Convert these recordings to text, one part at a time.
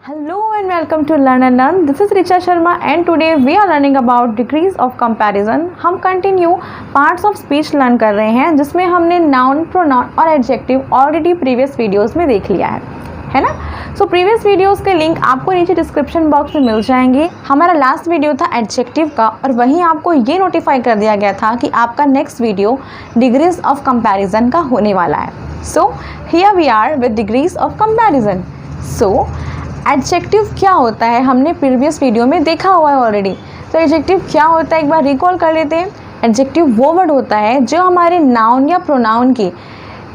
Hello and welcome to Learn and Learn. This is Richa Sharma and today we are learning about degrees of comparison. हम continue parts of speech learn कर रहे हैं जिसमें हमने noun, pronoun और adjective already previous videos में देख लिया है ना। सो प्रीवियस वीडियोस के लिंक आपको नीचे डिस्क्रिप्शन बॉक्स में मिल जाएंगे। हमारा लास्ट वीडियो था एडजेक्टिव का और वहीं आपको ये नोटिफाई कर दिया गया था कि आपका next video degrees of comparison का होने वाला है। So here we are with degrees of comparison. So adjective क्या होता है हमने प्रीवियस वीडियो में देखा हुआ है ऑलरेडी। तो एडजेक्टिव क्या होता है एक बार रिकॉल कर लेते हैं। एडजेक्टिव वो वर्ड होता है जो हमारे नाउन या प्रोनाउन की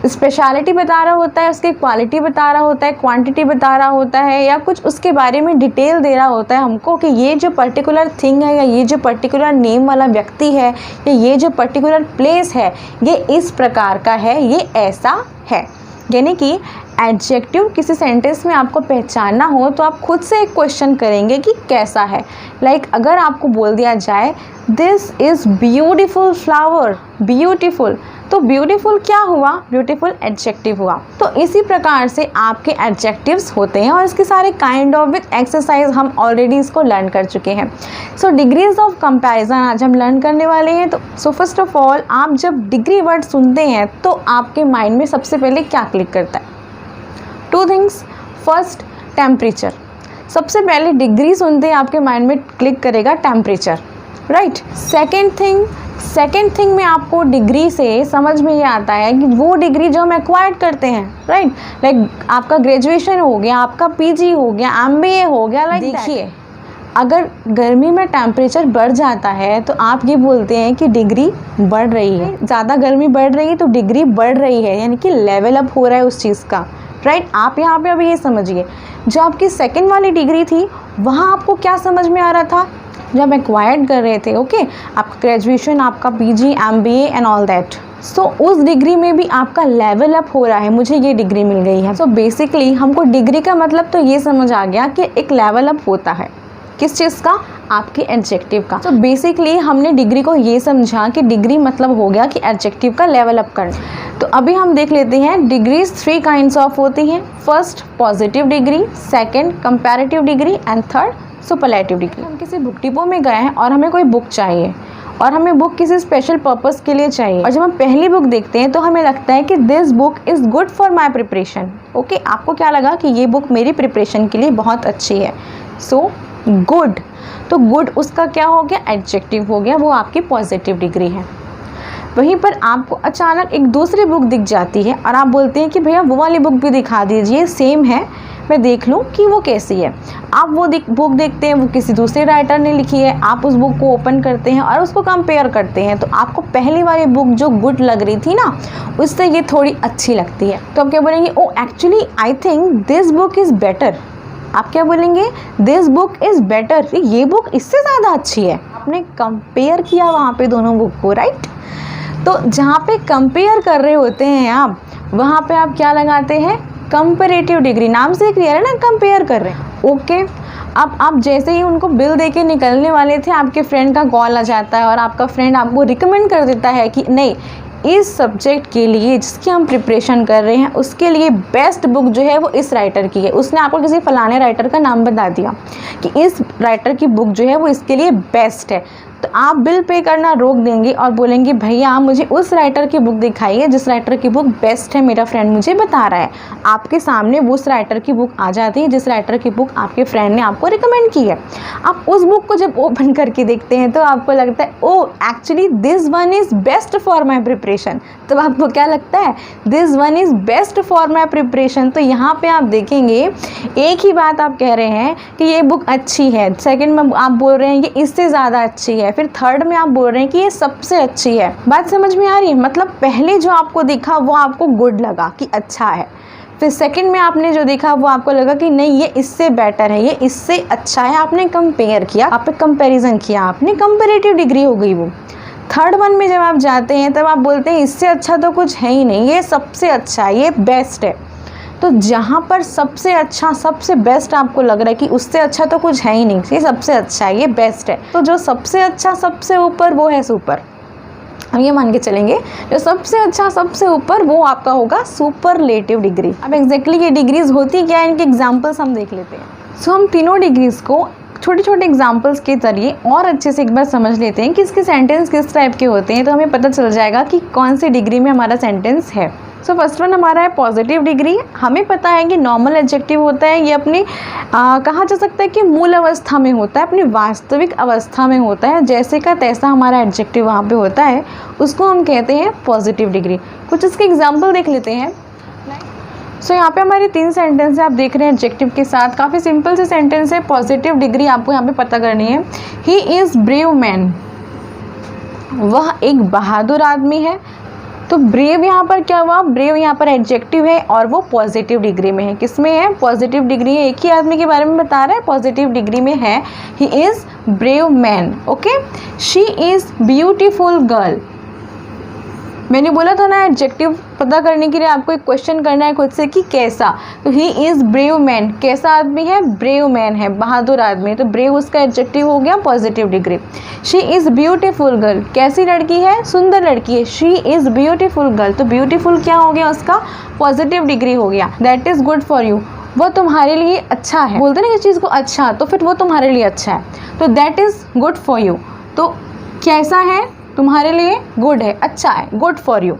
स्पेशलिटी बता रहा होता है, उसकी क्वालिटी बता रहा होता है, क्वांटिटी बता रहा होता है या कुछ उसके बारे में डिटेल दे रहा होता है हमको कि ये जो पर्टिकुलर थिंग है या ये जो पर्टिकुलर नेम वाला व्यक्ति है या ये जो पर्टिकुलर प्लेस है ये इस प्रकार का है, ये ऐसा है। यानी कि एडजेक्टिव किसी सेंटेंस में आपको पहचानना हो तो आप खुद से एक क्वेश्चन करेंगे कि कैसा है। लाइक अगर आपको बोल दिया जाए this is beautiful flower, beautiful, तो ब्यूटीफुल क्या हुआ? ब्यूटीफुल एडजेक्टिव हुआ। तो इसी प्रकार से आपके एडजेक्टिव्स होते हैं और इसके सारे काइंड ऑफ विथ एक्सरसाइज हम ऑलरेडी इसको लर्न कर चुके हैं। सो डिग्रीज ऑफ कंपैरिजन आज हम लर्न करने वाले हैं। तो सो फर्स्ट ऑफ ऑल आप जब डिग्री वर्ड सुनते हैं तो आपके माइंड में सबसे पहले क्या क्लिक करता है? Two things. First temperature. सबसे पहले डिग्री सुनते ही आपके माइंड में क्लिक करेगा टेम्परेचर, राइट। सेकेंड थिंग में आपको डिग्री से समझ में ये आता है कि वो डिग्री जो हम एक्वायर्ड करते हैं, राइट। लाइक आपका ग्रेजुएशन हो गया, आपका पीजी हो गया, एमबीए हो गया। लाइक देखिए अगर गर्मी में टेम्परेचर बढ़ जाता है तो आप ये बोलते हैं कि डिग्री बढ़ रही है। ज़्यादा गर्मी बढ़ रही है तो डिग्री बढ़ रही है, यानी कि लेवल अप हो रहा है उस चीज़ का, राइट। आप यहाँ पे अभी ये समझिए जो आपकी सेकेंड वाली डिग्री थी वहाँ आपको क्या समझ में आ रहा था जब एक्वायर्ड कर रहे थे, ओके। आपका ग्रेजुएशन, आपका PG, MBA and all that. So उस डिग्री में भी आपका लेवल अप हो रहा है, मुझे ये डिग्री मिल गई है। सो बेसिकली हमको डिग्री का मतलब तो ये समझ आ गया कि एक लेवल अप होता है। किस चीज़ का? आपके एडजेक्टिव का। तो बेसिकली हमने डिग्री को ये समझा कि डिग्री मतलब हो गया कि एडजेक्टिव का लेवल अप करना। तो अभी हम देख लेते हैं डिग्रीज 3 काइंड्स ऑफ होती हैं। First positive degree, second comparative degree and third superlative degree. हम किसी बुक डिपो में गए हैं और हमें कोई बुक चाहिए और हमें बुक किसी स्पेशल पर्पस के लिए चाहिए और जब हम पहली बुक देखते हैं तो हमें लगता है कि this book is good for my preparation, okay. आपको क्या लगा कि ये बुक मेरी प्रिपरेशन के लिए बहुत अच्छी है। सो गुड, तो गुड उसका क्या हो गया? एडजेक्टिव हो गया, वो आपकी पॉजिटिव डिग्री है। वहीं पर आपको अचानक एक दूसरी बुक दिख जाती है और आप बोलते हैं कि भैया वो वाली बुक भी दिखा दीजिए, सेम है, मैं देख लूँ कि वो कैसी है। आप वो बुक देखते हैं, वो किसी दूसरे राइटर ने लिखी है। आप उस बुक को ओपन करते हैं और उसको कंपेयर करते हैं तो आपको पहली वाली बुक जो गुड लग रही थी ना उससे ये थोड़ी अच्छी लगती है। तो आप क्या बोलेंगे? Oh actually I think this book is better. आप क्या बोलेंगे? दिस बुक इज़ बेटर, ये बुक इससे ज़्यादा अच्छी है। आपने कंपेयर किया वहाँ पे दोनों बुक को, राइट। तो जहाँ पे कंपेयर कर रहे होते हैं आप वहाँ पे आप क्या लगाते हैं? Comparative degree. नाम से क्लियर है ना, कंपेयर कर रहे हैं, ओके। अब आप जैसे ही उनको बिल देके निकलने वाले थे आपके फ्रेंड का कॉल आ जाता है और आपका फ्रेंड आपको रिकमेंड कर देता है कि नहीं इस सब्जेक्ट के लिए जिसकी हम प्रिपरेशन कर रहे हैं उसके लिए बेस्ट बुक जो है वो इस राइटर की है। उसने आपको किसी फलाने राइटर का नाम बता दिया कि इस राइटर की बुक जो है वो इसके लिए बेस्ट है। तो आप बिल पे करना रोक देंगे और बोलेंगे भैया आप मुझे उस राइटर की बुक दिखाइए जिस राइटर की बुक बेस्ट है, मेरा फ्रेंड मुझे बता रहा है। आपके सामने वो उस राइटर की बुक आ जाती है जिस राइटर की बुक आपके फ्रेंड ने आपको रिकमेंड की है। आप उस बुक को जब ओपन करके देखते हैं तो आपको लगता है oh actually this one is best for my preparation. तो आपको क्या लगता है? This one is best for my preparation. तो यहाँ पर आप देखेंगे एक ही बात आप कह रहे हैं कि ये बुक अच्छी है, सेकेंड में आप बोल रहे हैं ये इससे ज़्यादा अच्छी है, फिर थर्ड में आप बोल रहे हैं कि ये सबसे अच्छी है। बात समझ में आ रही है? मतलब पहले जो आपको दिखा वो आपको गुड लगा कि अच्छा है, फिर सेकंड में आपने जो देखा वो आपको लगा कि नहीं ये इससे बेटर है, ये इससे अच्छा है। आपने कंपेयर किया, आपने कंपैरिजन किया, आपने कंपैरेटिव डिग्री हो गई वो। थर्ड वन में जब आप जाते हैं तब आप बोलते हैं इससे अच्छा तो कुछ है ही नहीं, ये सबसे अच्छा है, ये बेस्ट है। तो जहाँ पर सबसे अच्छा, सबसे बेस्ट आपको लग रहा है कि उससे अच्छा तो कुछ है ही नहीं, ये सबसे अच्छा है, ये बेस्ट है, तो जो सबसे अच्छा सबसे ऊपर वो है सुपर। हम ये मान के चलेंगे जो सबसे अच्छा सबसे ऊपर वो आपका होगा सुपरलेटिव डिग्री। अब एग्जैक्टली ये डिग्रीज होती क्या है, इनके एग्जांपल्स हम देख लेते हैं। सो हम तीनों डिग्रीज को छोटे छोटे एग्जाम्पल्स के ज़रिए और अच्छे से एक बार समझ लेते हैं कि इसके सेंटेंस किस टाइप के होते हैं, तो हमें पता चल जाएगा कि कौन सी डिग्री में हमारा सेंटेंस है। सो फर्स्ट वन हमारा है पॉजिटिव डिग्री। हमें पता है कि नॉर्मल एडजेक्टिव होता है, ये अपनी कहा जा सकता है कि मूल अवस्था में होता है, अपनी वास्तविक अवस्था में होता है, जैसे का तैसा हमारा एडजेक्टिव वहाँ पे होता है, उसको हम कहते हैं पॉजिटिव डिग्री। कुछ इसके एग्जाम्पल देख लेते हैं। सो यहाँ पे हमारे 3 सेंटेंस है, आप देख रहे हैं एडजेक्टिव के साथ, काफ़ी सिंपल से सेंटेंस है। पॉजिटिव डिग्री आपको यहाँ पे पता करनी है। ही इज़ ब्रेव मैन, वह एक बहादुर आदमी है। तो ब्रेव यहाँ पर क्या हुआ, ब्रेव यहाँ पर एडजेक्टिव है और वो पॉजिटिव डिग्री में है। किस में है, पॉजिटिव डिग्री है। एक ही आदमी के बारे में बता रहा है, पॉजिटिव डिग्री में है। He is brave man. Okay, she is beautiful girl. मैंने बोला था ना एडजेक्टिव पता करने के लिए आपको एक क्वेश्चन करना है खुद से कि कैसा। तो ही इज़ ब्रेव मैन, कैसा आदमी है, ब्रेव मैन है, बहादुर आदमी है। तो ब्रेव उसका एडजेक्टिव हो गया positive degree. She is beautiful girl, कैसी लड़की है, सुंदर लड़की है। शी इज़ ब्यूटीफुल गर्ल, तो ब्यूटीफुल क्या हो गया, उसका पॉजिटिव डिग्री हो गया। That is good for you, वो तुम्हारे लिए अच्छा है। बोलते ना किसी चीज़ को अच्छा, तो फिर वो तुम्हारे लिए अच्छा है। तो that is good for you, तो कैसा है, तुम्हारे लिए गुड है, अच्छा है, गुड फॉर यू।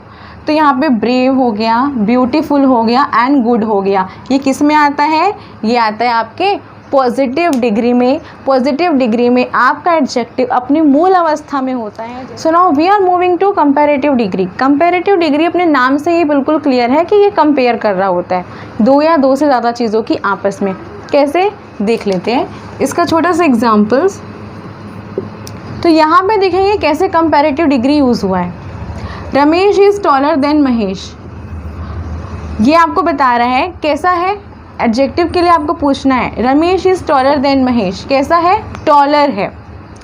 तो यहाँ पे ब्रेव हो गया, ब्यूटीफुल हो गया एंड गुड हो गया। ये किस में आता है, ये आता है आपके पॉजिटिव डिग्री में। पॉजिटिव डिग्री में आपका एडजेक्टिव अपनी मूल अवस्था में होता है। So now we are moving to comparative degree. Comparative degree अपने नाम से ही बिल्कुल क्लियर है कि ये कंपेयर कर रहा होता है दो या दो से ज़्यादा चीज़ों की आपस में। कैसे, देख लेते हैं इसका छोटा सा एग्जाम्पल्स। तो यहाँ पे देखेंगे कैसे कंपैरेटिव डिग्री यूज़ हुआ है। Ramesh is taller than Mahesh, ये आपको बता रहा है कैसा है। एडजेक्टिव के लिए आपको पूछना है Ramesh is taller than Mahesh, कैसा है, टॉलर है,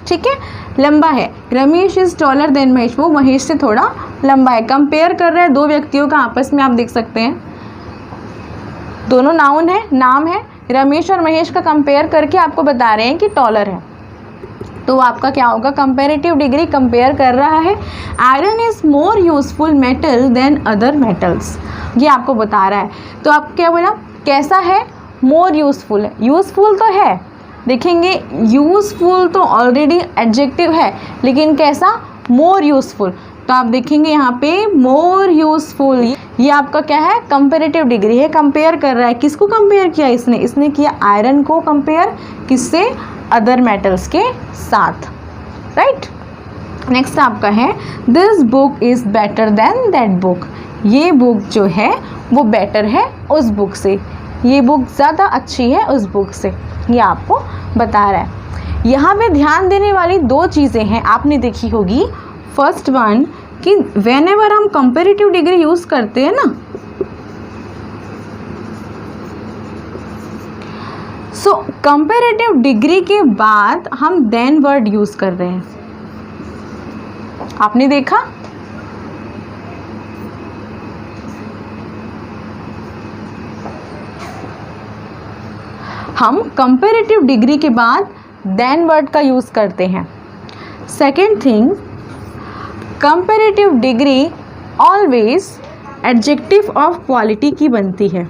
ठीक है, लंबा है। Ramesh is taller than Mahesh, वो महेश से थोड़ा लंबा है। कंपेयर कर रहे हैं दो व्यक्तियों का आपस में, आप देख सकते हैं दोनों नाउन है, नाम है। रमेश और महेश का कंपेयर करके आपको बता रहे हैं कि टॉलर है, तो आपका क्या होगा, कंपैरेटिव डिग्री कंपेयर कर रहा है। Iron is more useful metal than other metals, ये आपको बता रहा है। तो आप क्या बोला, कैसा है, मोर यूजफुल है। यूजफुल तो है, देखेंगे यूजफुल तो ऑलरेडी एडजेक्टिव है, लेकिन कैसा, मोर यूजफुल। तो आप देखेंगे यहाँ पे मोर यूजफुल, ये आपका क्या है, कंपैरेटिव डिग्री है। कंपेयर कर रहा है, किसको कंपेयर किया इसने, इसने किया आयरन को कंपेयर, किससे, अदर मेटल्स के साथ, राइट। नेक्स्ट आपका है this book is better than that book, ये बुक जो है वो बेटर है उस बुक से, ये बुक ज़्यादा अच्छी है उस बुक से, ये आपको बता रहा है। यहाँ पे ध्यान देने वाली 2 चीज़ें हैं, आपने देखी होगी। फर्स्ट वन कि वेन एवर हम कंपेरेटिव डिग्री यूज़ करते हैं ना, सो कंपैरेटिव डिग्री के बाद हम देन वर्ड यूज़ कर रहे हैं, आपने देखा। हम कंपैरेटिव डिग्री के बाद देन वर्ड का यूज़ करते हैं। Second thing, comparative degree always adjective of quality की बनती है।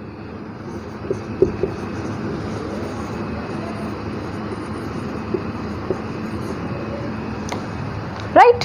राइट,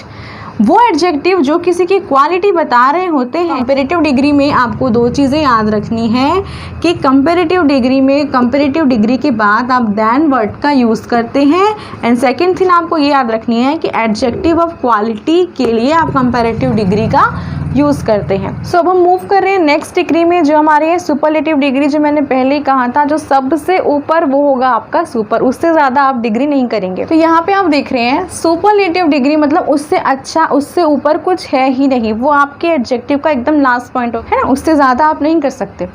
वो एडजेक्टिव जो किसी की क्वालिटी बता रहे होते हैं। कंपैरेटिव डिग्री में आपको 2 चीज़ें याद रखनी है कि कंपैरेटिव डिग्री में कंपैरेटिव डिग्री के बाद आप देन वर्ड का यूज़ करते हैं, एंड सेकंड थिंग आपको ये याद रखनी है कि एडजेक्टिव ऑफ क्वालिटी के लिए आप कंपैरेटिव डिग्री का यूज़ करते हैं। सो अब हम मूव कर रहे हैं नेक्स्ट डिग्री में, जो हमारी है सुपरलेटिव डिग्री। जो मैंने पहले ही कहा था, जो सबसे ऊपर वो होगा आपका सुपर, उससे ज़्यादा आप डिग्री नहीं करेंगे। तो यहाँ पे आप देख रहे हैं सुपरलेटिव डिग्री मतलब उससे अच्छा, उससे ऊपर कुछ है ही नहीं, वो आपके एडजेक्टिव का एकदम लास्ट पॉइंट है ना, उससे ज़्यादा आप नहीं कर सकते।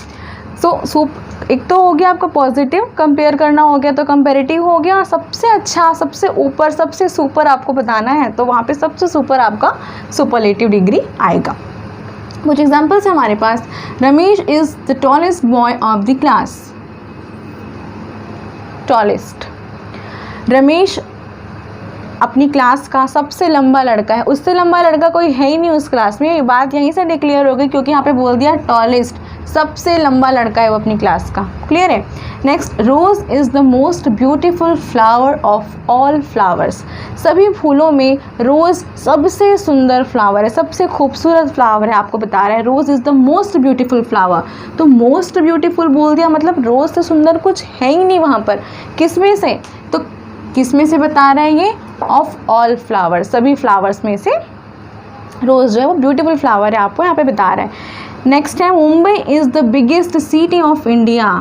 सो एक तो हो गया आपका पॉजिटिव, कंपेयर करना हो गया, तो कंपेरेटिव हो गया। सबसे अच्छा, सबसे ऊपर, सबसे सुपर आपको बताना है, तो वहाँ पे सबसे सुपर आपका सुपरलेटिव डिग्री आएगा। कुछ एग्जाम्पल्स हैं हमारे पास। Ramesh is the tallest boy of the class, tallest. Ramesh अपनी क्लास का सबसे लंबा लड़का है, उससे लंबा लड़का कोई है ही नहीं उस क्लास में। ये बात यहीं से डिक्लेयर हो गई क्योंकि यहाँ पे बोल दिया टॉलेस्ट, सबसे लंबा लड़का है वो अपनी क्लास का। क्लियर है। Next, rose is the most beautiful flower of all flowers. सभी फूलों में रोज़ सबसे सुंदर फ्लावर है, सबसे खूबसूरत फ्लावर है। आपको बता रहा है rose is the most beautiful flower. तो मोस्ट ब्यूटीफुल बोल दिया, मतलब रोज़ से सुंदर कुछ है ही नहीं वहाँ पर। किस में से? तो किस में से बता रहा है ये? ऑफ ऑल फ्लावर्स, सभी फ्लावर्स में से रोज़ जो है वो ब्यूटीफुल फ्लावर है, आपको यहाँ पे बता रहा है। नेक्स्ट है, Mumbai is the biggest city of India.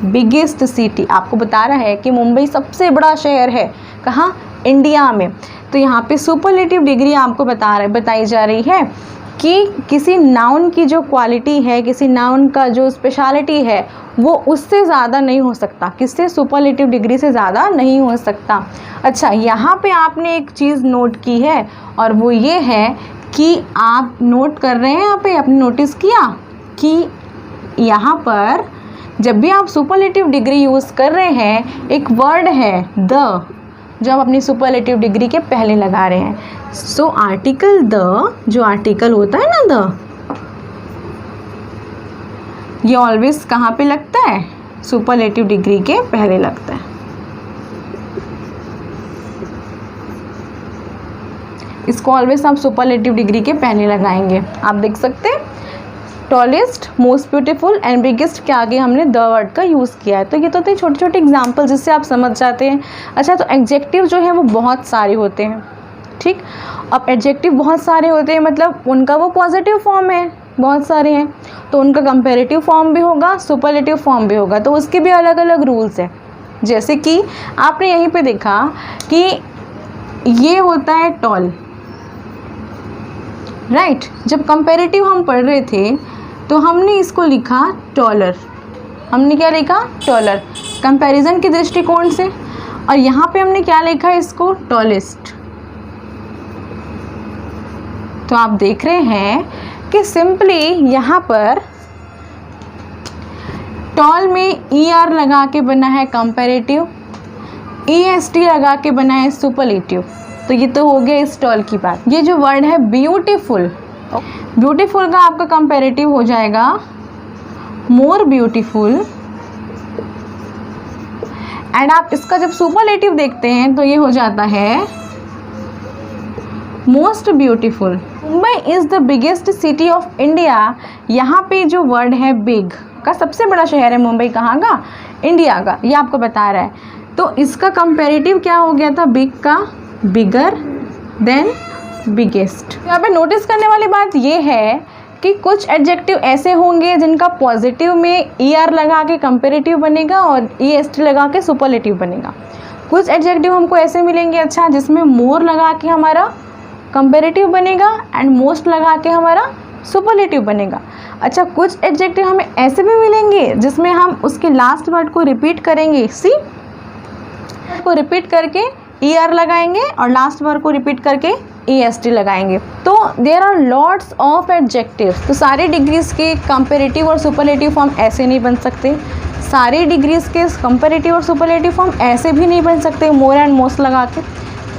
Biggest city आपको बता रहा है कि मुंबई सबसे बड़ा शहर है, कहाँ? इंडिया में। तो यहाँ पे सुपरलेटिव डिग्री आपको बताई जा रही है कि किसी नाउन की जो क्वालिटी है, किसी नाउन का जो स्पेशलिटी है, वो उससे ज़्यादा नहीं हो सकता। किससे? सुपरलेटिव डिग्री से ज़्यादा नहीं हो सकता। अच्छा, यहाँ पे आपने एक चीज़ नोट की है और वो ये है कि आप नोट कर रहे हैं, यहाँ पे आपने नोटिस किया कि यहाँ पर जब भी आप सुपरलेटिव डिग्री यूज़ कर रहे हैं, एक वर्ड है द, जो आप अपनी सुपरलेटिव डिग्री के पहले लगा रहे हैं। सो आर्टिकल द, जो आर्टिकल होता है ना द, ये ऑलवेज कहाँ पे लगता है? सुपरलेटिव डिग्री के पहले लगता है। इसको ऑलवेज आप सुपरलेटिव डिग्री के पहले लगाएंगे। आप देख सकते हैं tallest, most beautiful and biggest के आगे हमने द वर्ड का यूज़ किया है। तो ये तो थे छोटे छोटे एग्जाम्पल जिससे आप समझ जाते हैं। अच्छा, तो एडजेक्टिव जो है वो बहुत सारे होते हैं, ठीक। अब एडजेक्टिव बहुत सारे होते हैं मतलब उनका वो पॉजिटिव फॉर्म है, बहुत सारे हैं, तो उनका कंपेरेटिव फॉर्म भी होगा, सुपरलेटिव फॉर्म भी होगा, तो उसके भी अलग अलग रूल्स हैं। जैसे कि आपने यहीं पे देखा कि ये होता है टॉल, राइट। जब कंपेरेटिव हम पढ़ रहे थे तो हमने इसको लिखा टॉलर। हमने क्या लिखा? टॉलर, कंपैरिजन के दृष्टिकोण से। और यहाँ पे हमने क्या लिखा? इसको टॉलेस्ट। तो आप देख रहे हैं कि सिंपली यहाँ पर टॉल में ER लगा के बना है कंपैरेटिव, EST लगा के बना है सुपरलेटिव। तो ये तो हो गया इस टॉल की बात। ये जो वर्ड है ब्यूटीफुल, ब्यूटीफुल का आपका कंपैरेटिव हो जाएगा मोर ब्यूटीफुल। एंड आप इसका जब सुपरलेटिव देखते हैं तो ये हो जाता है most beautiful. Mumbai is the biggest city of India. यहाँ पे जो वर्ड है बिग का, सबसे बड़ा शहर है मुंबई, कहाँ का? इंडिया का, ये आपको बता रहा है। तो इसका कंपैरेटिव क्या हो गया था? बिग का बिगर देन बिगेस्ट। यहाँ पे नोटिस करने वाली बात ये है कि कुछ एडजेक्टिव ऐसे होंगे जिनका पॉजिटिव में ER लगा के कंपैरेटिव बनेगा और EST लगा के सुपरलेटिव बनेगा। कुछ एडजेक्टिव हमको ऐसे मिलेंगे अच्छा जिसमें मोर लगा के हमारा कंपैरेटिव बनेगा एंड मोस्ट लगा के हमारा सुपरलेटिव बनेगा। अच्छा, कुछ एडजेक्टिव हमें ऐसे भी मिलेंगे जिसमें हम उसके लास्ट वर्ड को रिपीट करेंगे, को रिपीट करके ER लगाएंगे और लास्ट वर्ड को रिपीट करके EST लगाएंगे। तो there are lots of adjectives. तो सारे डिग्रीज के कंपैरेटिव और सुपरलेटिव फॉर्म ऐसे नहीं बन सकते, सारे डिग्रीज के कंपैरेटिव और सुपरलेटिव फॉर्म ऐसे भी नहीं बन सकते मोर एंड मोस्ट लगा के,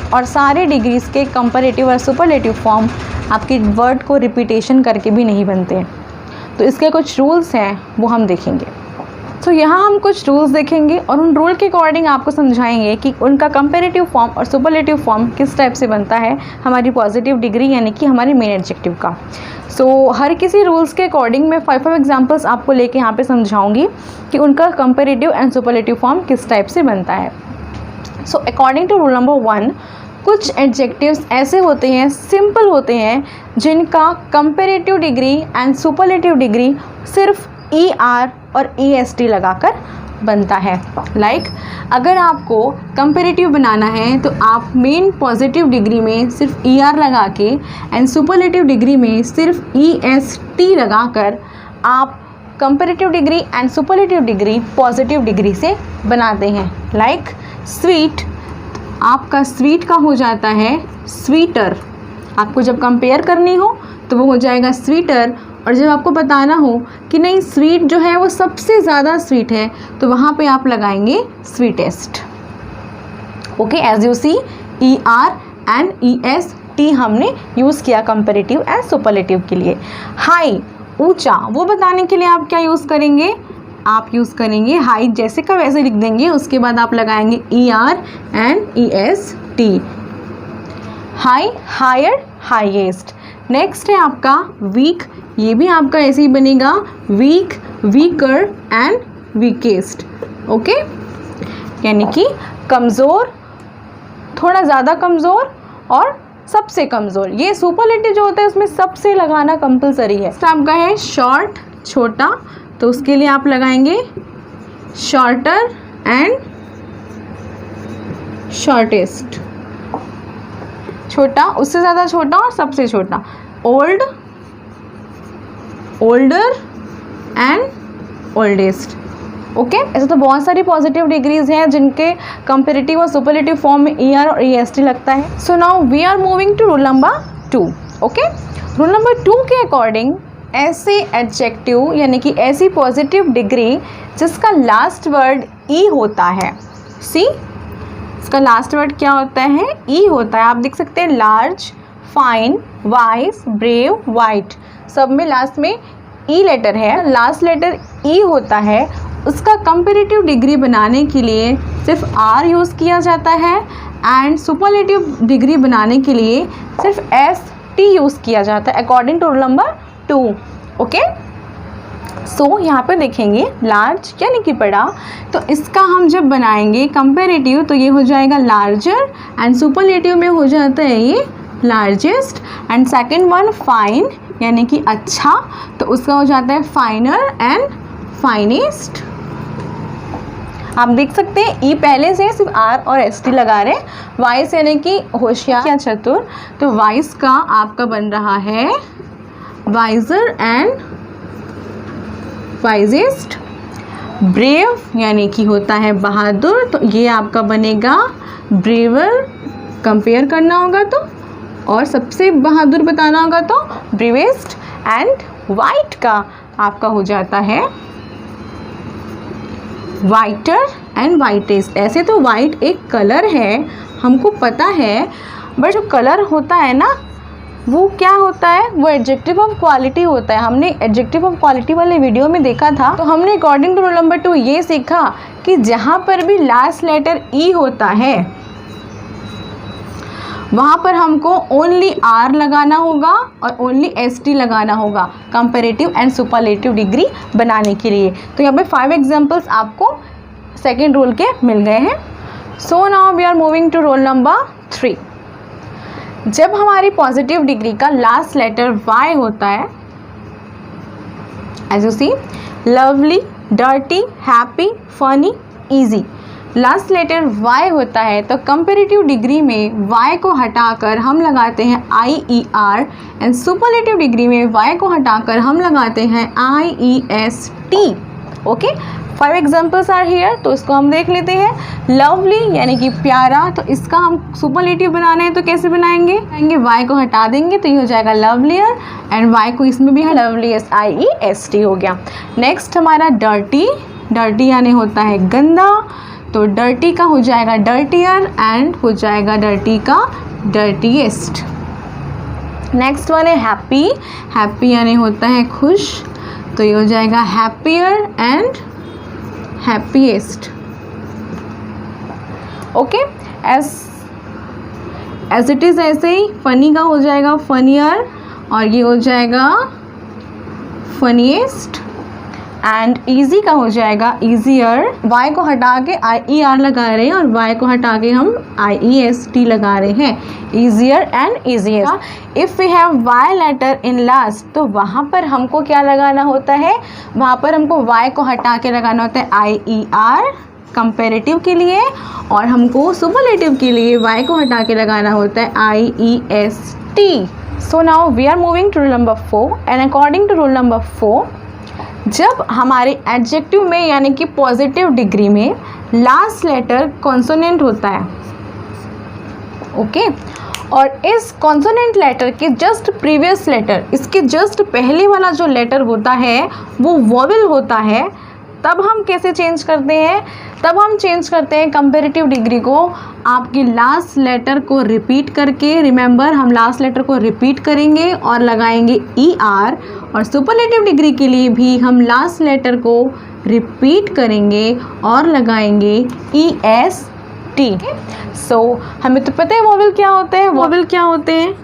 और सारे डिग्रीज के कंपैरेटिव और सुपरलेटिव फॉर्म आपके वर्ड को रिपीटेशन करके भी नहीं बनते। तो इसके कुछ रूल्स हैं वो हम देखेंगे। तो यहाँ हम कुछ रूल्स देखेंगे और उन रूल के अकॉर्डिंग आपको समझाएंगे कि उनका कंपैरेटिव फॉर्म और सुपरलेटिव फॉर्म किस टाइप से बनता है हमारी पॉजिटिव डिग्री यानी कि हमारे मेन एडजेक्टिव का। सो हर किसी रूल्स के अकॉर्डिंग मैं 5 एग्जांपल्स आपको लेके यहाँ पे समझाऊंगी कि उनका कंपैरेटिव एंड सुपरलेटिव फॉर्म किस टाइप से बनता है। So according to rule number 1, कुछ एडजेक्टिव्स ऐसे होते हैं, सिंपल होते हैं, जिनका comparative degree and superlative degree सिर्फ ER और EST लगाकर बनता है। लाइक अगर आपको कंपैरेटिव बनाना है तो आप मेन पॉजिटिव डिग्री में सिर्फ ER लगा के एंड सुपरलेटिव डिग्री में सिर्फ EST लगाकर आप comparative degree and superlative degree positive degree से बनाते हैं। लाइक स्वीट, आपका स्वीट का हो जाता है स्वीटर। आपको जब कंपेयर करनी हो तो वो हो जाएगा स्वीटर, और जब आपको बताना हो कि नहीं स्वीट जो है वो सबसे ज़्यादा स्वीट है तो वहाँ पे आप लगाएंगे sweetest. Okay, as you see ER and EST हमने यूज़ किया कंपैरेटिव एंड सुपरलेटिव के लिए। हाई, ऊंचा, वो बताने के लिए आप क्या यूज़ करेंगे, आप यूज़ करेंगे हाई, जैसे का वैसे लिख देंगे, उसके बाद आप लगाएंगे ER and EST। High, higher, highest. Next है आपका वीक, ये भी आपका ऐसे ही बनेगा, weak, weaker and weakest. Okay, यानी कि कमज़ोर, थोड़ा ज़्यादा कमज़ोर और सबसे कमज़ोर। ये सुपरलेटिव जो होता है उसमें सबसे लगाना कंपलसरी है। आपका है शॉर्ट, छोटा, तो उसके लिए आप लगाएंगे शॉर्टर एंड शॉर्टेस्ट। छोटा, उससे ज़्यादा छोटा और सबसे छोटा। Old, older and oldest. Okay, ऐसे तो बहुत सारी पॉजिटिव डिग्रीज हैं जिनके कंपेरेटिव और सुपरलेटिव फॉर्म में ER और EST लगता है। So now we are moving to rule number 2। Okay, rule number 2 के अकॉर्डिंग ऐसे एडजेक्टिव यानी कि ऐसी पॉजिटिव डिग्री जिसका लास्ट वर्ड E होता है, सी इसका लास्ट वर्ड क्या होता है, E होता है। आप देख सकते हैं large, fine, wise, brave, white, सब में लास्ट में E लेटर है, लास्ट लेटर E होता है। उसका कंपेरेटिव डिग्री बनाने के लिए सिर्फ R यूज़ किया जाता है एंड सुपरलेटिव डिग्री बनाने के लिए सिर्फ ST यूज़ किया जाता है according to rule number 2। Okay, so यहाँ पे देखेंगे लार्ज यानी कि बड़ा, तो इसका हम जब बनाएंगे कंपेरेटिव तो ये हो जाएगा लार्जर एंड सुपरलेटिव में हो जाता है ये largest. And second one fine यानी कि अच्छा, तो उसका हो जाता है फाइनर एंड फाइनेस्ट। आप देख सकते हैं E पहले से सिर्फ R और ST लगा रहे हैं। वाइस यानी कि होशियार या चतुर, तो वाइस का आपका बन रहा है वाइजर एंड वाइजेस्ट। ब्रेव यानी कि होता है बहादुर, तो ये आपका बनेगा ब्रेवर, कंपेयर करना होगा तो, और सबसे बहादुर बताना होगा तो ब्रेवेस्ट। एंड वाइट का आपका हो जाता है वाइटर एंड वाइटेस्ट। ऐसे तो वाइट एक कलर है, हमको पता है, बट जो कलर होता है ना वो क्या होता है, वो एडजेक्टिव ऑफ क्वालिटी होता है। हमने एडजेक्टिव ऑफ क्वालिटी वाले वीडियो में देखा था, तो हमने अकॉर्डिंग टू रूल नंबर 2 ये सीखा कि जहाँ पर भी लास्ट लेटर E होता है वहाँ पर हमको ओनली R लगाना होगा और ओनली ST लगाना होगा कंपैरेटिव एंड सुपरलेटिव डिग्री बनाने के लिए। तो यहाँ पे 5 एग्जांपल्स आपको सेकेंड रूल के मिल गए हैं। So now we are moving to rule number 3। जब हमारी पॉजिटिव डिग्री का लास्ट लेटर Y होता है, as you see, lovely, dirty, happy, funny, easy, last letter Y होता है, तो कंपैरेटिव डिग्री में Y को हटाकर हम लगाते हैं IER एंड सुपरलेटिव डिग्री में Y को हटाकर हम लगाते हैं IEST। Okay, 5 examples are here, तो इसको हम देख लेते हैं। लवली यानी कि प्यारा, तो इसका हम सुपरलेटिव बनाना है तो कैसे बनाएंगे, Y को हटा देंगे तो ये हो जाएगा लवलियर एंड Y को इसमें भी है लवलीएस्ट, IEST हो गया। नेक्स्ट हमारा डर्टी, डर्टी यानी होता है गंदा, तो डर्टी का हो जाएगा डर्टियर एंड हो जाएगा डर्टी का डर्टीएस्ट। नेक्स्ट वन है हैप्पी, हैप्पी यानी होता है खुश, तो ये हो जाएगा happier and happiest. Okay, as it is ऐसे ही फनी का हो जाएगा फनियर और ये हो जाएगा फनीएस्ट एंड इजी का हो जाएगा ईजियर। Y को हटा के IER लगा रहे हैं और Y को हटा के हम IEST लगा रहे हैं, easier and easiest. If we have Y letter in last, तो वहाँ पर हमको क्या लगाना होता है, वहाँ पर हमको Y को हटा के लगाना होता है IER कंपैरेटिव के लिए, और हमको सुपरलेटिव के लिए Y को हटा के लगाना होता है IEST। So now we are moving to rule number 4 and according to rule number 4, जब हमारे एडजेक्टिव में यानी कि पॉजिटिव डिग्री में लास्ट लेटर कॉन्सोनेंट होता है, ओके, और इस कॉन्सोनेंट लेटर के जस्ट प्रीवियस लेटर, इसके जस्ट पहले वाला जो लेटर होता है वो वोवेल होता है, तब हम कैसे चेंज करते हैं, तब हम चेंज करते हैं कंपैरेटिव डिग्री को आपकी लास्ट लेटर को रिपीट करके। रिमेंबर, हम लास्ट लेटर को रिपीट करेंगे और लगाएंगे ER, और सुपरलेटिव डिग्री के लिए भी हम लास्ट लेटर को रिपीट करेंगे और लगाएंगे EST। सो हमें तो पता है वोवेल क्या होते हैं। वोवेल क्या होते हैं?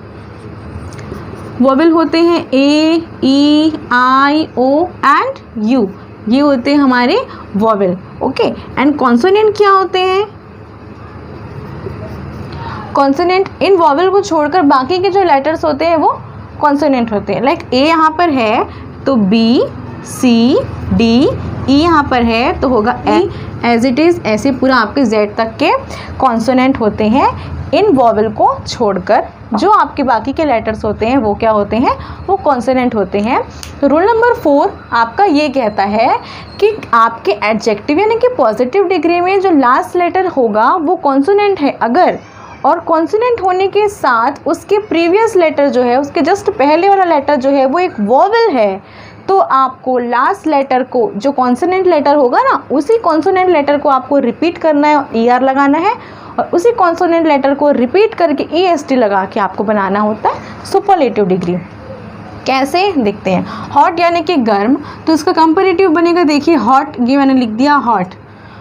वोवेल होते हैं A, E, I, O and U, ये होते हैं हमारे वोवेल। ओके, एंड कॉन्सोनेंट क्या होते हैं? कॉन्सोनेंट इन वोवेल को छोड़कर बाकी के जो लेटर्स होते हैं वो कॉन्सोनेंट होते हैं। लाइक A यहाँ पर है तो B, C, D, E यहाँ पर है तो होगा E, एज इट इज़ ऐसे पूरा आपके Z तक के कॉन्सोनेंट होते हैं इन वोवेल को छोड़कर। जो आपके बाकी के लेटर्स होते हैं वो क्या होते हैं? वो कॉन्सोनेंट होते हैं। तो रूल नंबर 4 आपका ये कहता है कि आपके एडजेक्टिव यानी कि पॉजिटिव डिग्री में जो लास्ट लेटर होगा वो कॉन्सोनेंट है अगर, और कॉन्सोनेंट होने के साथ उसके प्रीवियस लेटर जो है, उसके जस्ट पहले वाला लेटर जो है वो एक वोवेल है, तो आपको लास्ट लेटर को, जो कॉन्सोनेंट लेटर होगा ना, उसी कॉन्सोनेंट लेटर को आपको रिपीट करना है और ER लगाना है, और उसी कॉन्सोनेंट लेटर को रिपीट करके EST लगा के आपको बनाना होता है सुपरलेटिव डिग्री। कैसे देखते हैं? हॉट यानी कि गर्म, तो इसका कंपैरेटिव बनेगा, देखिए हॉट, ये मैंने लिख दिया हॉट।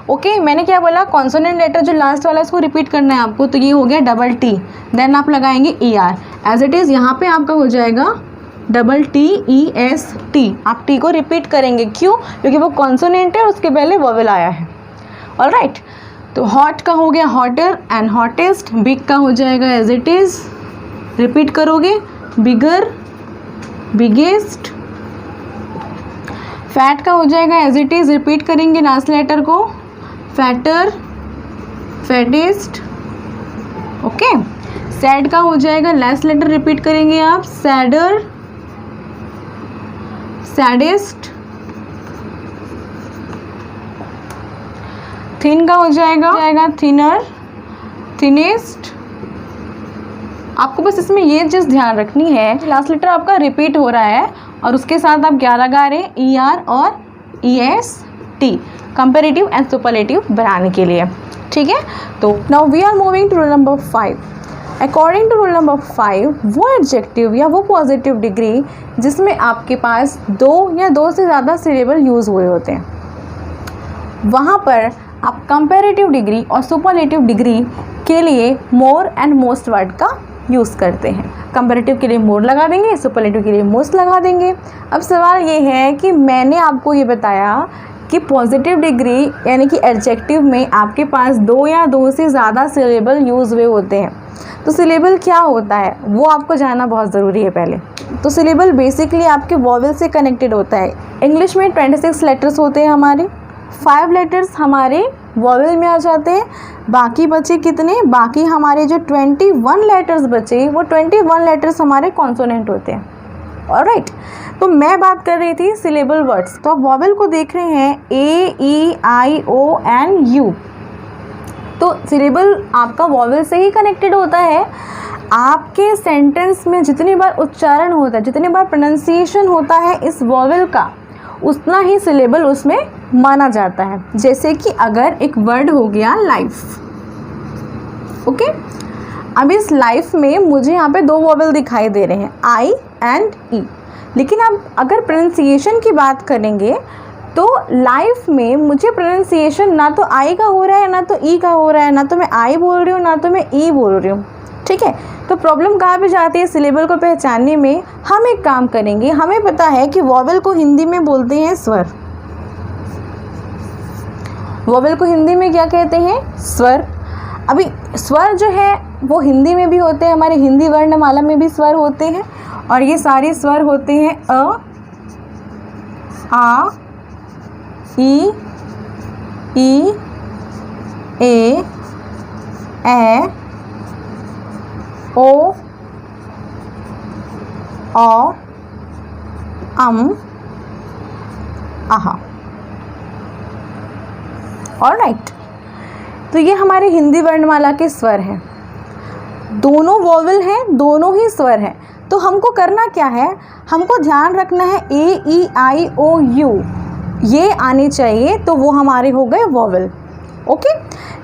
ओके, मैंने क्या बोला? कॉन्सोनेंट लेटर जो लास्ट वाला है उसको रिपीट करना है आपको, तो ये हो गया डबल T, देन आप लगाएंगे ER, एज इट इज़ यहाँ पे आपका हो जाएगा डबल TEST। आप T को रिपीट करेंगे, क्यों? क्योंकि वो कॉन्सोनेंट है, उसके पहले वोवेल आया है। ऑलराइट, तो हॉट का हो गया हॉटर एंड हॉटेस्ट। बिग का हो जाएगा एज इट इज़, रिपीट करोगे बिगर, बिगेस्ट। फैट का हो जाएगा एज इट इज़, रिपीट करेंगे लास्ट लेटर को, फैटर, फैटेस्ट। ओके, सैड का हो जाएगा लास्ट लेटर रिपीट करेंगे आप, सैडर, सैडेस्ट। थिन का हो जाएगा थिनर, थिनेस्ट। आपको बस इसमें ये चीज़ ध्यान रखनी है, लास्ट लेटर आपका रिपीट हो रहा है और उसके साथ आप क्या लगा रहे हैं? ER और EST, कंपैरेटिव एंड सुपरलेटिव बनाने के लिए। ठीक है, तो now we are moving to rule number 5। According to rule number 5, वो एडजेक्टिव या वो पॉजिटिव डिग्री जिसमें आपके पास 2 या 2 से ज़्यादा सिलेबल यूज़ हुए होते हैं, वहाँ पर आप कंपैरेटिव डिग्री और सुपरलेटिव डिग्री के लिए मोर एंड मोस्ट वर्ड का यूज़ करते हैं। कंपैरेटिव के लिए मोर लगा देंगे, सुपरलेटिव के लिए मोस्ट लगा देंगे। अब सवाल ये है कि मैंने आपको ये बताया कि पॉजिटिव डिग्री यानी कि एडजेक्टिव में आपके पास 2 या 2 से ज़्यादा सिलेबल यूज़ हुए होते हैं, तो सिलेबल क्या होता है वो आपको जानना बहुत ज़रूरी है पहले। तो सिलेबल बेसिकली आपके वोवेल से कनेक्टेड होता है। इंग्लिश में 26 लेटर्स होते हैं हमारे, 5 लेटर्स हमारे वोवेल में आ जाते हैं, बाकी बचे कितने? बाकी हमारे जो 21 लेटर्स बचे वो 21 लेटर्स हमारे कॉन्सोनेंट होते हैं। ऑलराइट, तो मैं बात कर रही थी सिलेबल वर्ड्स, तो आप वोवेल को देख रहे हैं A, E, I, O and U। तो सिलेबल आपका वोवेल से ही कनेक्टेड होता है। आपके सेंटेंस में जितनी बार उच्चारण होता है, जितनी बार प्रोनाउंसिएशन होता है इस वोवेल का, उतना ही सिलेबल उसमें माना जाता है। जैसे कि अगर एक वर्ड हो गया लाइफ, ओके, अब इस लाइफ में मुझे यहाँ पे 2 वोवेल दिखाई दे रहे हैं, I एंड E, लेकिन अब अगर प्रोनाउंसिएशन की बात करेंगे तो लाइफ में मुझे प्रोनाउंसिएशन ना तो I का हो रहा है ना तो E का हो रहा है, ना तो मैं I बोल रही हूँ ना तो मैं E बोल रही हूँ। ठीक है, तो प्रॉब्लम कहाँ पे जाती है सिलेबल को पहचानने में? हम एक काम करेंगे, हमें पता है कि वोवेल को हिंदी में बोलते हैं स्वर। वोवेल को हिंदी में क्या कहते हैं? स्वर। अभी स्वर जो है वो हिंदी में भी होते हैं, हमारे हिंदी वर्णमाला में भी स्वर होते हैं, और ये सारे स्वर होते हैं अ, आ, ई, ए, ओ, आहा। ऑलराइट, तो ये हमारे हिंदी वर्णमाला के स्वर हैं, दोनों वोवेल हैं, दोनों ही स्वर हैं। तो हमको करना क्या है? हमको ध्यान रखना है A, E, I, O, U ये आने चाहिए, तो वो हमारे हो गए वॉवल। ओके,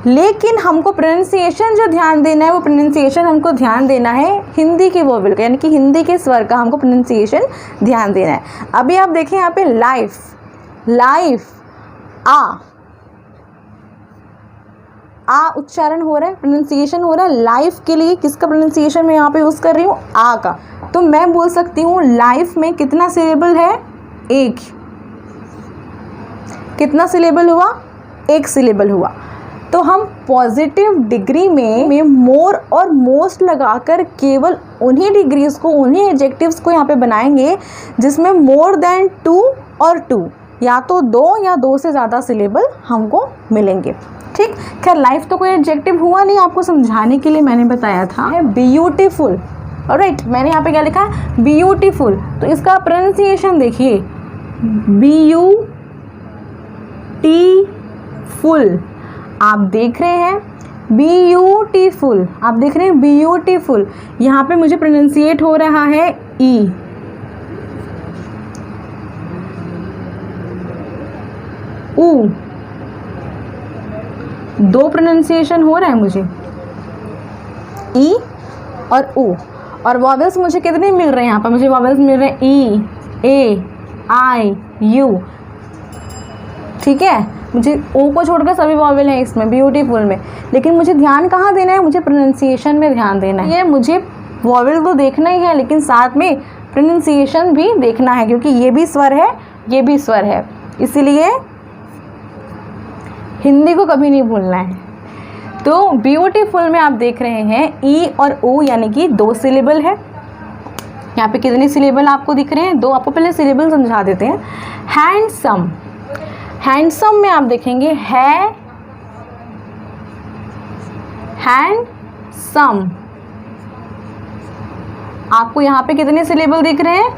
लेकिन हमको प्रोनाउंसिएशन जो ध्यान देना है, वो प्रोनाउंसिएशन हमको ध्यान देना है हिंदी के वॉवल का, यानी कि हिंदी के स्वर का हमको प्रोनाउंसिएशन ध्यान देना है। अभी आप देखें यहाँ पे लाइफ, लाइफ आ उच्चारण हो रहा है, प्रोनाउंसिएशन हो रहा है। लाइफ के लिए किसका प्रोनाउंसिएशन मैं यहाँ पे यूज़ कर रही हूँ? आ का। तो मैं बोल सकती हूँ लाइफ में कितना सिलेबल है? एक। कितना सिलेबल हुआ? एक सिलेबल हुआ। तो हम पॉजिटिव डिग्री में मोर और मोस्ट लगाकर केवल उन्हीं डिग्रीज को, उन्हीं एडजेक्टिव्स को यहाँ पे बनाएंगे जिसमें मोर देन 2 और 2, या तो 2 या 2 से ज़्यादा सिलेबल हमको मिलेंगे। ठीक, खैर लाइफ तो कोई एडजेक्टिव हुआ नहीं, आपको समझाने के लिए मैंने बताया था। ब्यूटीफुल, ऑलराइट, मैंने यहाँ पे क्या लिखा है? ब्यूटीफुल। तो इसका प्रोनाउंसिएशन देखिए, ब्यूटीफुल। आप देख रहे हैं ब्यूटीफुल, आप देख रहे हैं ब्यूटीफुल। यहाँ पे मुझे प्रोनाउंसिएट हो रहा है ई। ऊ, 2 प्रोनाउंसिएशन हो रहा है मुझे, ई और ऊ। और वॉवेल्स मुझे कितने मिल रहे हैं? यहाँ पर मुझे वॉवेल्स मिल रहे हैं ई, ए, आई, यू। ठीक है, मुझे ओ को छोड़कर सभी वॉवेल हैं इसमें ब्यूटीफुल में, लेकिन मुझे ध्यान कहाँ देना है? मुझे प्रोनाउंसिएशन में ध्यान देना है। ये मुझे वॉवेल तो देखना ही है, लेकिन साथ में प्रोनाउंसिएशन भी देखना है, क्योंकि ये भी स्वर है, ये भी स्वर है, इसलिए हिंदी को कभी नहीं भूलना है। तो ब्यूटीफुल में आप देख रहे हैं ई और ऊ, यानी कि 2 सिलेबल है। यहाँ पे कितने सिलेबल आपको दिख रहे हैं? 2। आपको पहले सिलेबल समझा देते हैं। हैंडसम, हैंडसम में आप देखेंगे है, हैंडसम। आपको यहाँ पे कितने सिलेबल दिख रहे हैं?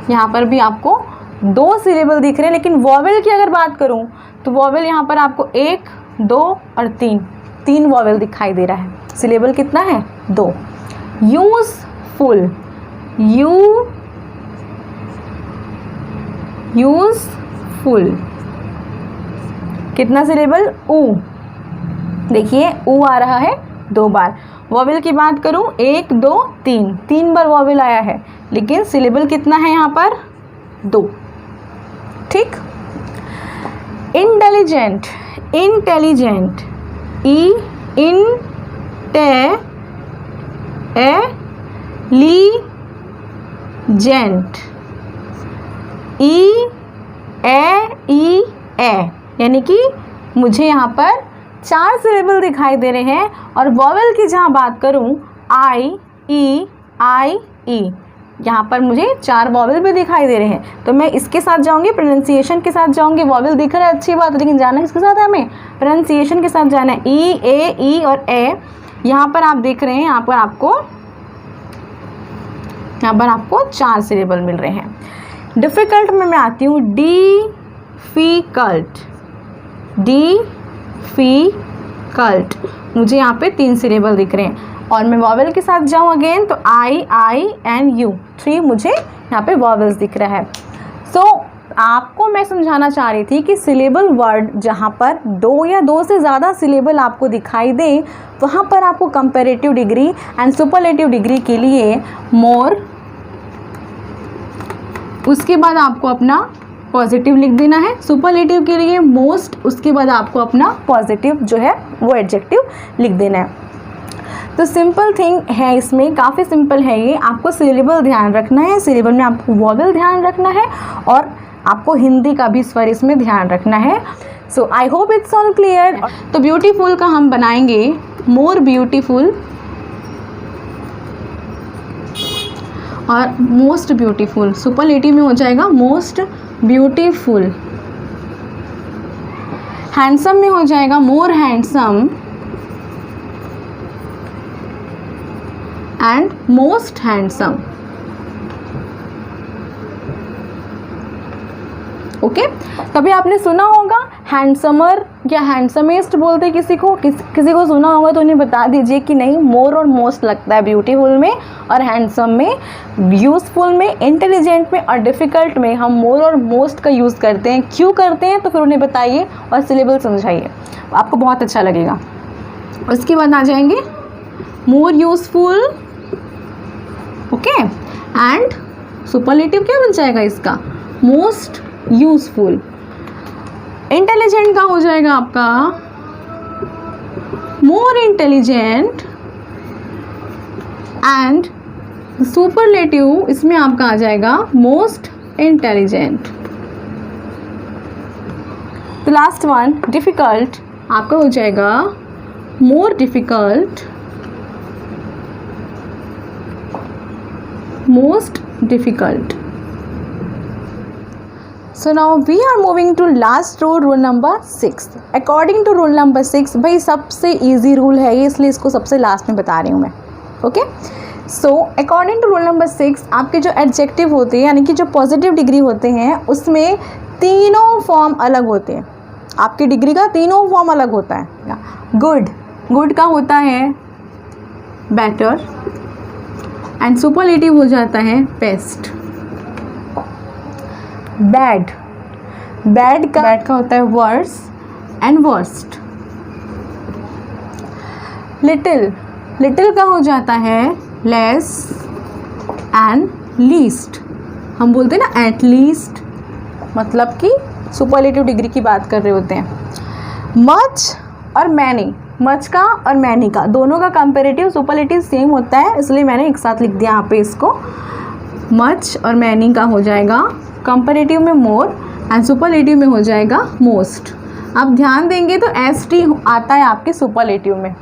यहाँ पर भी आपको 2 सिलेबल दिख रहे हैं, लेकिन वॉवेल की अगर बात करूँ तो वॉवेल यहाँ पर आपको 1, 2 और 3 वॉवेल दिखाई दे रहा है। सिलेबल कितना है? 2। यूज़फुल, यूज़फुल, कितना सिलेबल? ऊ। देखिए ऊ आ रहा है 2 बार। वॉवेल की बात करूँ 1, 2, 3 बार वॉवेल आया है, लेकिन सिलेबल कितना है यहाँ पर? 2। ठीक। इंटेलिजेंट, इंटेलिजेंट, ई, इन, टे, ए, ली, जेंट, ई, ई, ए, यानी कि मुझे यहाँ पर 4 सिलेबल दिखाई दे रहे हैं। और वॉवेल की जहाँ बात करूँ आई, ई, यहाँ पर मुझे 4 वॉवेल भी दिखाई दे रहे हैं। तो मैं इसके साथ जाऊँगी, प्रोनाउंसिएशन के साथ जाऊँगी। वॉवेल दिख रहा है, अच्छी बात है, लेकिन जाना किसके साथ है? हमें प्रोनाउंसिएशन के साथ जाना है। ई, ए, ई और ए। यहाँ पर आप देख रहे हैं, यहाँ पर आपको 4 सिलेबल मिल रहे हैं। डिफ़िकल्ट में मैं आती हूँ, डिफ़िकल्ट, डिफ़िकल्ट। मुझे यहाँ पे 3 सिलेबल दिख रहे हैं। और मैं वॉवेल के साथ जाऊँ अगेन तो आई एंड यू, 3 मुझे यहाँ पे वॉवेल्स दिख रहा है। सो आपको मैं समझाना चाह रही थी कि सिलेबल वर्ड जहाँ पर 2 या 2 से ज़्यादा सिलेबल आपको दिखाई दे, वहाँ पर आपको comparative degree and superlative degree के लिए मोर, उसके बाद आपको अपना पॉजिटिव लिख देना है। सुपरलेटिव के लिए मोस्ट, उसके बाद आपको अपना पॉजिटिव जो है वो एडजेक्टिव लिख देना है। तो सिंपल थिंग है, इसमें काफ़ी सिंपल है ये। आपको सिलेबल ध्यान रखना है, सिलेबल में आपको वॉवेल ध्यान रखना है, और आपको हिंदी का भी स्वर इसमें ध्यान रखना है। So I hope it's all clear. तो ब्यूटीफुल का हम बनाएंगे मोर ब्यूटीफुल और मोस्ट ब्यूटीफुल। सुपरलेटिव में हो जाएगा मोस्ट ब्यूटीफुल। हैंडसम में हो जाएगा more handsome and most handsome. Okay कभी आपने सुना होगा हैंडसमर या हैंडसमेस्ट बोलते किसी को किसी को सुना होगा तो उन्हें बता दीजिए कि नहीं, मोर और मोस्ट लगता है ब्यूटीफुल में और हैंडसम में, यूज़फुल में, इंटेलिजेंट में और डिफ़िकल्ट में हम मोर और मोस्ट का यूज़ करते हैं। क्यों करते हैं तो फिर उन्हें बताइए और सिलेबल समझाइए, आपको बहुत अच्छा लगेगा। उसके बाद आ जाएंगे मोर यूज़फुल, ओके, एंड सुपरलेटिव क्या बन जाएगा इसका, मोस्ट यूज़फुल। इंटेलिजेंट का हो जाएगा आपका मोर इंटेलिजेंट, एंड सुपरलेटिव इसमें आपका आ जाएगा most intelligent. The last one difficult आपका हो जाएगा more difficult, most difficult. So now we are moving to last rule number 6. According to rule number 6, भाई सबसे easy rule है ये, इसलिए इसको सबसे लास्ट में बता रही हूँ मैं। Okay so according to rule number 6 आपके जो एडजेक्टिव होते हैं यानी कि जो पॉजिटिव डिग्री होते हैं उसमें तीनों फॉर्म अलग होते हैं। आपकी डिग्री का तीनों फॉर्म अलग होता है। गुड, गुड का होता है बेटर, एंड सुपरलेटिव हो जाता है बेस्ट। बैड, बैड का होता है worse and worst. Little, little का हो जाता है लेस एंड लीस्ट। हम बोलते हैं ना एट लीस्ट, मतलब कि सुपरलेटिव डिग्री की बात कर रहे होते हैं। मच और मैनी, मच का और मैनी का दोनों का कंपेरेटिव सुपरलेटिव सेम होता है, इसलिए मैंने एक साथ लिख दिया यहाँ पे इसको। मच और मैनी का हो जाएगा कंपेरेटिव में मोर एंड सुपरलेटिव में हो जाएगा मोस्ट। आप ध्यान देंगे तो एस टी आता है आपके सुपरलेटिव में,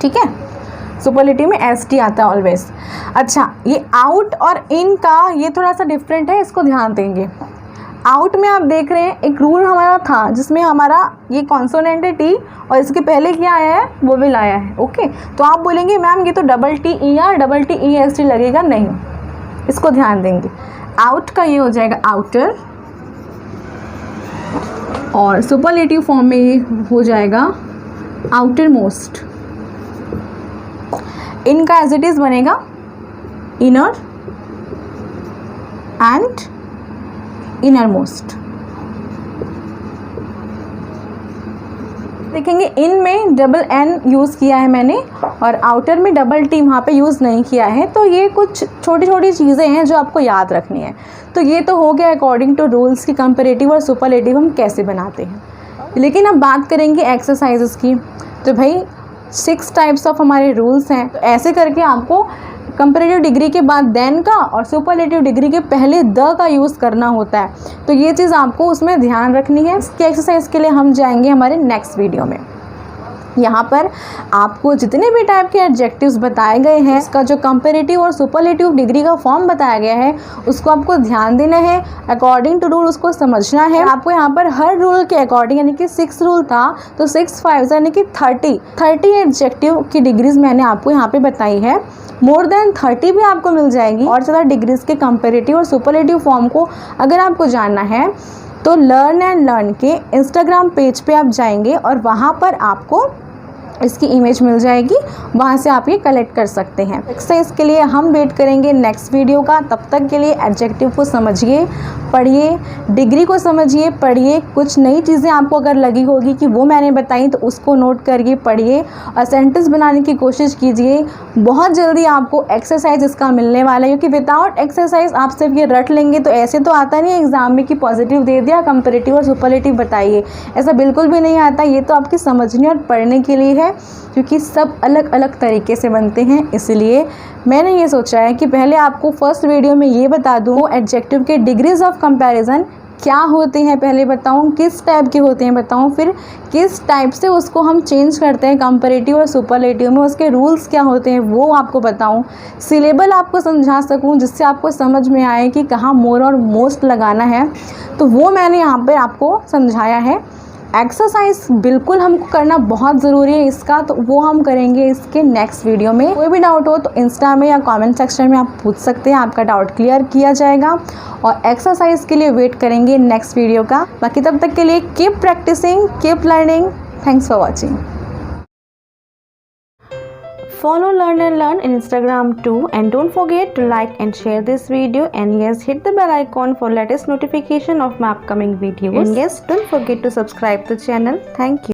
ठीक है, सुपरलेटिव में एस टी आता है ऑलवेज। अच्छा, ये आउट और इन का ये थोड़ा सा डिफरेंट है, इसको ध्यान देंगे। आउट में आप देख रहे हैं एक रूल हमारा था जिसमें हमारा ये कॉन्सोनेंट है टी और इसके पहले क्या आया है, वोवेल आया है। ओके, तो आप बोलेंगे मैम ये तो double T E R double T E S T लगेगा, नहीं, इसको ध्यान देंगे। आउट का ये हो जाएगा आउटर और सुपरलेटिव फॉर्म में ये हो जाएगा आउटर मोस्ट। इनका एज इट इज बनेगा इनर एंड इनर मोस्ट। देखेंगे इन में डबल एन यूज़ किया है मैंने और आउटर में डबल टी वहाँ पे यूज़ नहीं किया है, तो ये कुछ छोटी छोटी चीज़ें हैं जो आपको याद रखनी है। तो ये तो हो गया अकॉर्डिंग टू रूल्स की कंपेरेटिव और सुपरलेटिव हम कैसे बनाते हैं। लेकिन अब बात करेंगे एक्सरसाइजेस की। तो भाई 6 टाइप्स ऑफ हमारे रूल्स हैं, तो ऐसे करके आपको कंपेरेटिव डिग्री के बाद देन का और सुपरलेटिव डिग्री के पहले द का यूज़ करना होता है। तो ये चीज़ आपको उसमें ध्यान रखनी है। इसकी एक्सरसाइज के लिए हम जाएंगे हमारे नेक्स्ट वीडियो में। यहाँ पर आपको जितने भी टाइप के एडजेक्टिव्स बताए गए हैं, इसका जो कंपेरेटिव और सुपरलेटिव डिग्री का फॉर्म बताया गया है उसको आपको ध्यान देना है, अकॉर्डिंग टू रूल उसको समझना है। आपको यहाँ पर हर रूल के अकॉर्डिंग, यानी कि 6 रूल था तो 6 5 यानी कि 30 एडजेक्टिव की डिग्रीज मैंने आपको यहाँ पे बताई है। मोर देन 30 भी आपको मिल जाएगी। और ज़्यादा डिग्रीज के कंपेरेटिव और सुपरलेटिव फॉर्म को अगर आपको जानना है तो लर्न एंड लर्न के इंस्टाग्राम पेज पे आप जाएंगे और वहाँ पर आपको इसकी इमेज मिल जाएगी, वहाँ से आप ये कलेक्ट कर सकते हैं। एक्सरसाइज के लिए हम वेट करेंगे नेक्स्ट वीडियो का। तब तक के लिए एडजेक्टिव को समझिए, पढ़िए, डिग्री को समझिए, पढ़िए। कुछ नई चीज़ें आपको अगर लगी होगी कि वो मैंने बताई तो उसको नोट करिए, पढ़िए और सेंटेंस बनाने की कोशिश कीजिए। बहुत जल्दी आपको एक्सरसाइज इसका मिलने वाला है, क्योंकि विदाउट एक्सरसाइज आप सिर्फ ये रट लेंगे तो ऐसे तो आता नहीं है एग्जाम में कि पॉजिटिव दे दिया, कंपेरेटिव और सुपरलेटिव बताइए, ऐसा बिल्कुल भी नहीं आता। ये तो आपकी समझने और पढ़ने के लिए है, क्योंकि सब अलग अलग तरीके से बनते हैं। इसलिए मैंने ये सोचा है कि पहले आपको फर्स्ट वीडियो में ये बता दूँ एडजेक्टिव के डिग्रीज ऑफ कंपैरिजन क्या होते हैं, पहले बताऊं किस टाइप के होते हैं बताऊं, फिर किस टाइप से उसको हम चेंज करते हैं कंपैरेटिव और सुपरलेटिव में, उसके रूल्स क्या होते हैं वो आपको बताऊं, सिलेबल आपको समझा सकूं जिससे आपको समझ में आए कि कहाँ मोर और मोस्ट लगाना है, तो वो मैंने यहाँ पर आपको समझाया है। एक्सरसाइज बिल्कुल हमको करना बहुत ज़रूरी है इसका, तो वो हम करेंगे इसके नेक्स्ट वीडियो में। कोई भी डाउट हो तो इंस्टा में या कमेंट सेक्शन में आप पूछ सकते हैं, आपका डाउट क्लियर किया जाएगा। और एक्सरसाइज के लिए वेट करेंगे नेक्स्ट वीडियो का। बाकी तब तक के लिए keep practicing, keep learning. Thanks for watching. Follow Learn and Learn in Instagram too, and don't forget to like and share this video, and yes, hit the bell icon for latest notification of my upcoming videos, and yes, don't forget to subscribe to the channel. Thank you.